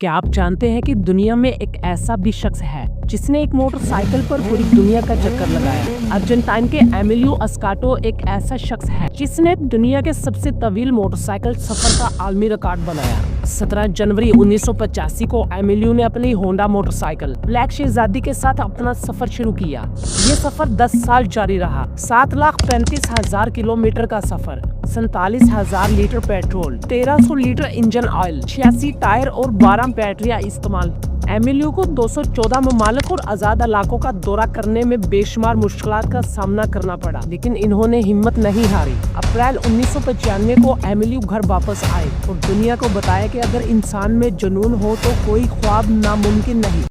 क्या आप जानते हैं कि दुनिया में एक ऐसा भी शख्स है जिसने एक मोटरसाइकिल पर पूरी दुनिया का चक्कर लगाया। अर्जेंटाइन के एमिलियो अस्काटो एक ऐसा शख्स है जिसने दुनिया के सबसे तवील मोटरसाइकिल सफर का आलमी रिकॉर्ड बनाया। 17 जनवरी 1985 को एमिलियो ने अपनी होंडा मोटरसाइकिल ब्लैक शहजादी के साथ अपना सफर शुरू किया। ये सफर 10 साल जारी रहा। 7,35,000 किलोमीटर का सफर, 47,000 litre petrol, 1300 litre engine oil, 86 tyre और 12 बैटरियां इस्तेमाल। एमिलियो को 214 ममालिक और आज़ाद इलाकों का दौरा करने में बेशुमार मुश्किलात का सामना करना पड़ा, लेकिन इन्होंने हिम्मत नहीं हारी। अप्रैल 1995 को एमिलियो घर वापस आए और दुनिया को बताया कि अगर इंसान में जुनून हो तो कोई ख्वाब नामुमकिन नहीं।